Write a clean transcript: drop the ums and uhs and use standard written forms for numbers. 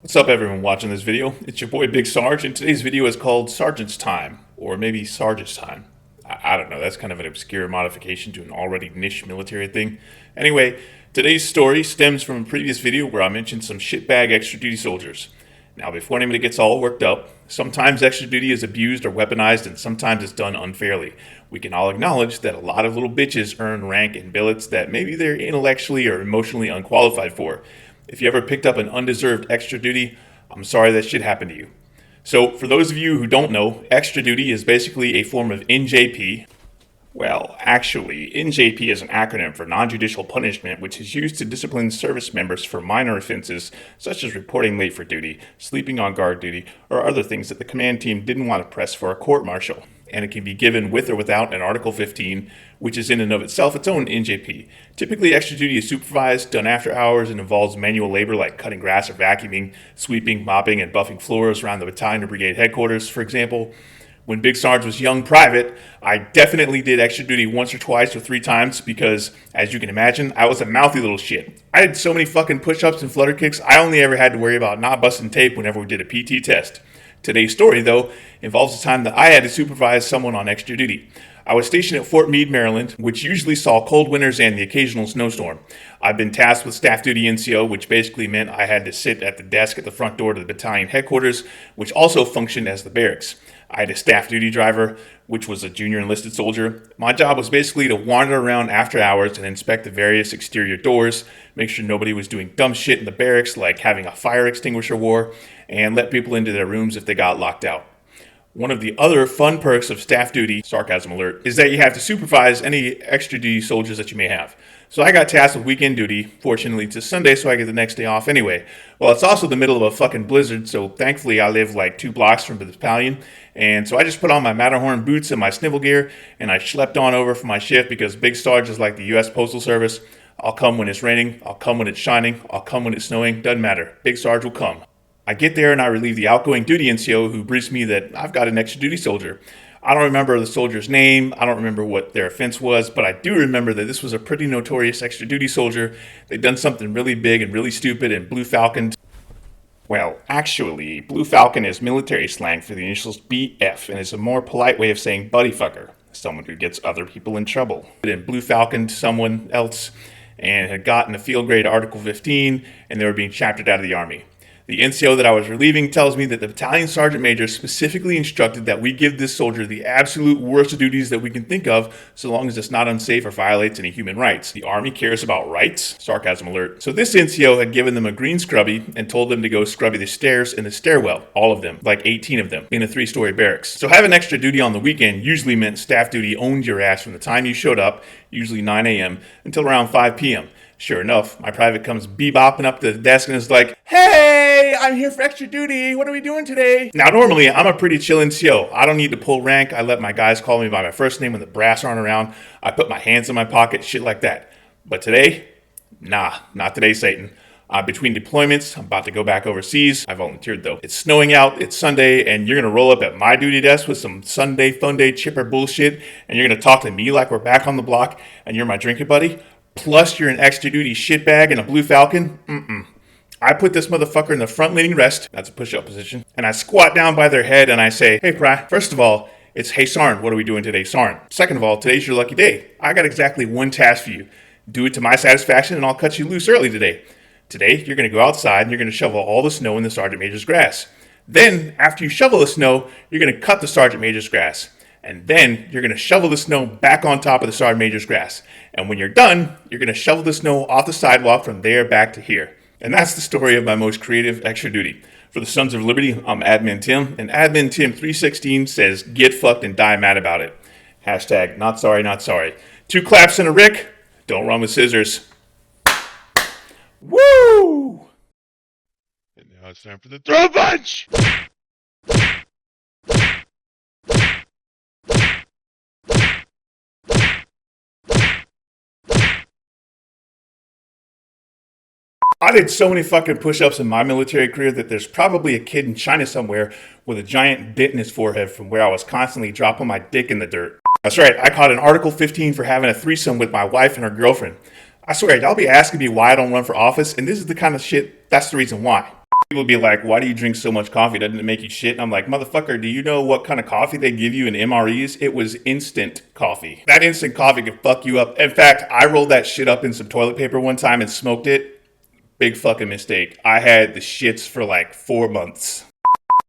What's up, everyone watching this video? It's your boy Big Sarge, and today's video is called Sergeant's Time, or maybe Sarge's Time. I don't know, that's kind of an obscure modification to an already niche military thing. Anyway, today's story stems from a previous video where I mentioned some shitbag extra duty soldiers. Now, before anybody gets all worked up, sometimes extra duty is abused or weaponized, and sometimes it's done unfairly. We can all acknowledge that a lot of little bitches earn rank and billets that maybe they're intellectually or emotionally unqualified for. If you ever picked up an undeserved extra duty, I'm sorry that shit happened to you. So, for those of you who don't know, extra duty is basically a form of NJP. Well, actually, NJP is an acronym for non-judicial punishment, which is used to discipline service members for minor offenses such as reporting late for duty, sleeping on guard duty, or other things that the command team didn't want to press for a court-martial. And it can be given with or without an Article 15, which is in and of itself its own NJP. Typically, extra duty is supervised, done after hours, and involves manual labor like cutting grass or vacuuming, sweeping, mopping, and buffing floors around the battalion or brigade headquarters, for example. When Big Sarge was young private, I definitely did extra duty once or twice or 3 times because, as you can imagine, I was a mouthy little shit. I had so many fucking push-ups and flutter kicks, I only ever had to worry about not busting tape whenever we did a PT test. Today's story, though, involves the time that I had to supervise someone on extra duty. I was stationed at Fort Meade, Maryland, which usually saw cold winters and the occasional snowstorm. I've been tasked with staff duty NCO, which basically meant I had to sit at the desk at the front door to the battalion headquarters, which also functioned as the barracks. I had a staff duty driver, which was a junior enlisted soldier. My job was basically to wander around after hours and inspect the various exterior doors, make sure nobody was doing dumb shit in the barracks like having a fire extinguisher war, and let people into their rooms if they got locked out. One of the other fun perks of staff duty, sarcasm alert, is that you have to supervise any extra duty soldiers that you may have. So I got tasked with weekend duty. Fortunately, it's Sunday, so I get the next day off anyway. Well, it's also the middle of a fucking blizzard, so thankfully I live like 2 blocks from the battalion. And so I just put on my Matterhorn boots and my snivel gear, and I schlepped on over for my shift because Big Sarge is like the U.S. Postal Service. I'll come when it's raining, I'll come when it's shining, I'll come when it's snowing, doesn't matter. Big Sarge will come. I get there and I relieve the outgoing duty NCO who briefs me that I've got an extra duty soldier. I don't remember the soldier's name, I don't remember what their offense was, but I do remember that this was a pretty notorious extra duty soldier. They'd done something really big and really stupid and Blue Falconed. Well, actually, Blue Falcon is military slang for the initials BF and is a more polite way of saying buddy fucker, someone who gets other people in trouble. And Blue Falconed someone else and had gotten a field grade Article 15 and they were being chaptered out of the Army. The NCO that I was relieving tells me that the battalion sergeant major specifically instructed that we give this soldier the absolute worst of duties that we can think of, so long as it's not unsafe or violates any human rights. The Army cares about rights? Sarcasm alert. So this NCO had given them a green scrubby and told them to go scrubby the stairs in the stairwell, all of them, like 18 of them, in a 3-story barracks. So having extra duty on the weekend usually meant staff duty owned your ass from the time you showed up, usually 9 a.m., until around 5 p.m. Sure enough, my private comes bebopping up to the desk and is like, "Hey, I'm here for extra duty. What are we doing today?" Now, normally, I'm a pretty chill NCO. I don't need to pull rank. I let my guys call me by my first name when the brass aren't around. I put my hands in my pocket, shit like that. But today, nah, not today, Satan. Between deployments, I'm about to go back overseas. I volunteered, though. It's snowing out, it's Sunday, and you're going to roll up at my duty desk with some Sunday fun day chipper bullshit, and you're going to talk to me like we're back on the block, and you're my drinking buddy? Plus you're an extra duty shitbag and a Blue Falcon? I put this motherfucker in the front leaning rest, that's a push-up position, and I squat down by their head and I say, "Hey, Pry, first of all, it's hey Sarn, what are we doing today, Sarn? Second of all, today's your lucky day. I got exactly one task for you. Do it to my satisfaction and I'll cut you loose early today. Today, you're going to go outside and you're going to shovel all the snow in the sergeant major's grass. Then, after you shovel the snow, you're going to cut the sergeant major's grass. And then you're going to shovel the snow back on top of the sergeant major's grass. And when you're done, you're going to shovel the snow off the sidewalk from there back to here." And that's the story of my most creative extra duty. For the Sons of Liberty, I'm Admin Tim, and Admin Tim 316 says, "Get fucked and die mad about it." Hashtag not sorry, not sorry. 2 claps and a Rick. Don't run with scissors. Woo! And now it's time for the throw punch! I did so many fucking push-ups in my military career that there's probably a kid in China somewhere with a giant dent in his forehead from where I was constantly dropping my dick in the dirt. That's right, I caught an Article 15 for having a threesome with my wife and her girlfriend. I swear, y'all be asking me why I don't run for office, and this is the kind of shit, that's the reason why. People be like, why do you drink so much coffee? Doesn't it make you shit? And I'm like, motherfucker, do you know what kind of coffee they give you in MREs? It was instant coffee. That instant coffee could fuck you up. In fact, I rolled that shit up in some toilet paper one time and smoked it. Big fucking mistake. I had the shits for like 4 months.